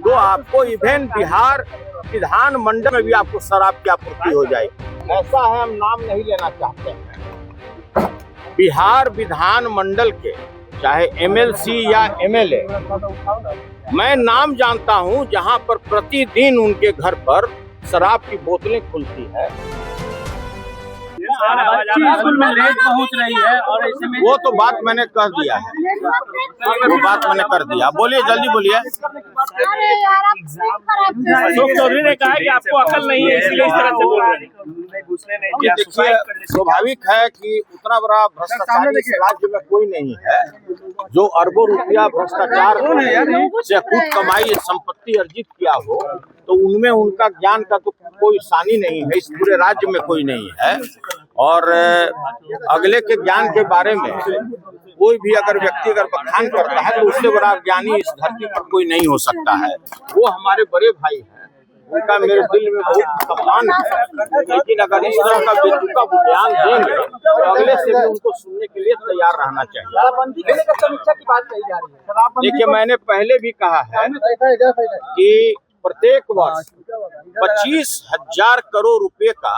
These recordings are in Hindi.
तो आपको इवेन बिहार विधानमंडल में भी आपको शराब की आपूर्ति हो जाएगी। ऐसा है, हम नाम नहीं लेना चाहते हैं। बिहार विधानमंडल के चाहे एमएलसी या एमएलए, मैं नाम जानता हूं जहां पर प्रतिदिन उनके घर पर शराब की बोतलें खुलती है। स्कूल में लेट पहुंच रही है और ऐसे में वो तो बात मैंने कह दिया है, वो बात मैंने कर दिया। बोलिए, जल्दी बोलिए। अशोक चौधरी ने कहा कि आपको अकल नहीं है, इसलिए इस तरह से बोल रहे हैं। देखिए, स्वाभाविक है कि उतना बड़ा भ्रष्टाचारी इस राज्य में कोई नहीं है जो अरबों रुपया भ्रष्टाचार से खुद कमाई संपत्ति अर्जित किया हो, तो उनमें उनका ज्ञान का तो कोई सानी नहीं है, इस पूरे राज्य में कोई नहीं है। और अगले के ज्ञान के बारे में कोई भी अगर व्यक्ति अगर बखान करता है तो उससे बड़ा ज्ञानी इस धरती पर कोई नहीं हो सकता है। वो हमारे बड़े भाई हैं, उनका मेरे दिल में बहुत सम्मान है, लेकिन अगर इस तरह का बेतुका बयान देंगे तो अगले से भी उनको सुनने के लिए तैयार रहना चाहिए। समीक्षा की बात कही जा रही है। देखिए, मैंने पहले भी कहा है कि प्रत्येक वर्ष 25,000 करोड़ रुपए का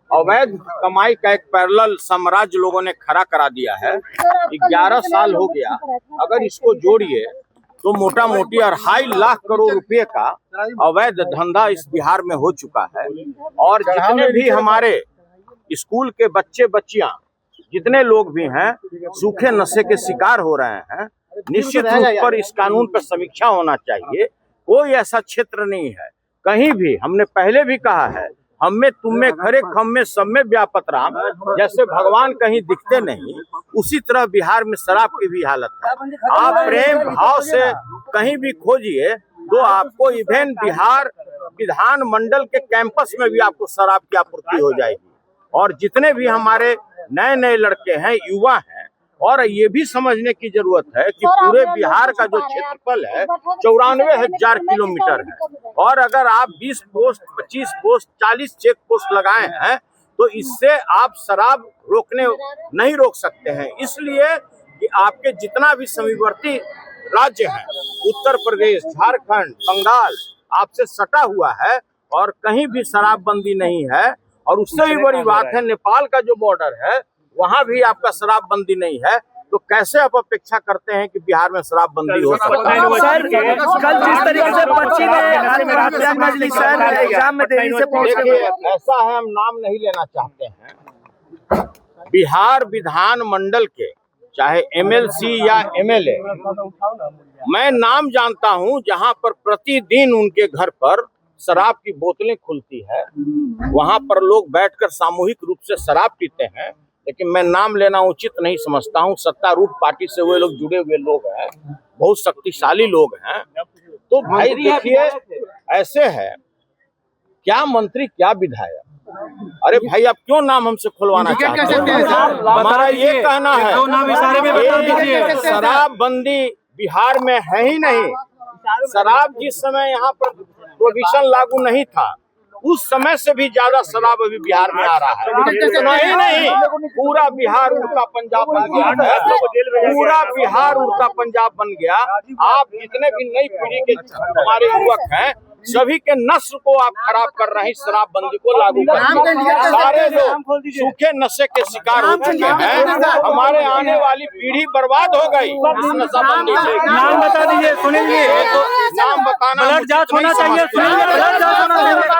अवैध कमाई का एक पैरेलल साम्राज्य लोगों ने खड़ा करा दिया है। 11 साल हो गया, अगर इसको जोड़िए तो मोटा मोटी 2.5 लाख करोड़ रुपए का अवैध धंधा इस बिहार में हो चुका है। और जितने भी हमारे स्कूल के बच्चे बच्चियां, जितने लोग भी हैं, सूखे नशे के शिकार हो रहे हैं। निश्चित रूप पर इस कानून पर समीक्षा होना चाहिए। कोई ऐसा क्षेत्र नहीं है कहीं भी, हमने पहले भी कहा है, हम में तुम में खरे खम में सब में व्यापत राम, जैसे भगवान कहीं दिखते नहीं, उसी तरह बिहार में शराब की भी हालत है। आप प्रेम भाव से कहीं भी खोजिए तो आपको इवेन बिहार विधानमंडल के कैंपस में भी आपको शराब की आपूर्ति हो जाएगी। और जितने भी हमारे नए नए लड़के हैं, युवा हैं, और ये भी समझने की जरूरत है कि पूरे बिहार का जो क्षेत्रफल है 94,000 किलोमीटर है, और अगर आप 20 पोस्ट, 25 पोस्ट, 40 चेक पोस्ट लगाए हैं तो इससे आप शराब नहीं रोक सकते हैं। इसलिए कि आपके जितना भी समीपवर्ती राज्य है, उत्तर प्रदेश, झारखंड, बंगाल, आपसे सटा हुआ है और कहीं भी शराबबंदी नहीं है। और उससे भी बड़ी बात है, नेपाल का जो बॉर्डर है वहां भी आपका शराबबंदी नहीं है। तो कैसे आप अपेक्षा करते हैं कि बिहार में शराबबंदी हो सकता है? कल जिस तरीके से बच्ची ने एग्जाम में देरी से देखिए, ऐसा है, हम नाम नहीं लेना चाहते हैं। बिहार विधानमंडल के चाहे एमएलसी या एमएलए, मैं नाम जानता हूं जहां पर प्रतिदिन उनके घर पर शराब की बोतलें खुलती है, वहां पर लोग बैठकर सामूहिक रूप से शराब पीते हैं। लेकिन मैं नाम लेना उचित नहीं समझता हूं। सत्तारूढ़ पार्टी से वे लोग जुड़े हुए लोग हैं, बहुत शक्तिशाली लोग हैं। तो भाई देखिए, ऐसे है, क्या मंत्री क्या विधायक, अरे भाई आप क्यों नाम हमसे खुलवाना चाहते हैं? हमारा ये कहना है, शराबबंदी बिहार में है ही नहीं। शराब जिस समय यहाँ पर प्रोहिबिशन लागू नहीं था, उस समय से भी ज्यादा शराब अभी बिहार में आ रहा है। नहीं, पूरा बिहार उड़ता पंजाब बन गया है, पूरा बिहार उड़ता पंजाब बन गया। आप जितने भी नई पीढ़ी के हमारे युवक हैं, सभी के नस्ल को आप खराब कर रहे हैं शराबबंदी को लागू करके। सारे लोग सूखे नशे के शिकार हो चुके हैं, हमारे आने वाली पीढ़ी बर्बाद हो गई इस नशाबंदी से। नाम बता दीजिए, सुनेंगे नाम बताना ब्लड जांच होना चाहिए, सुनेंगे ब्लड जांच होना चाहिए।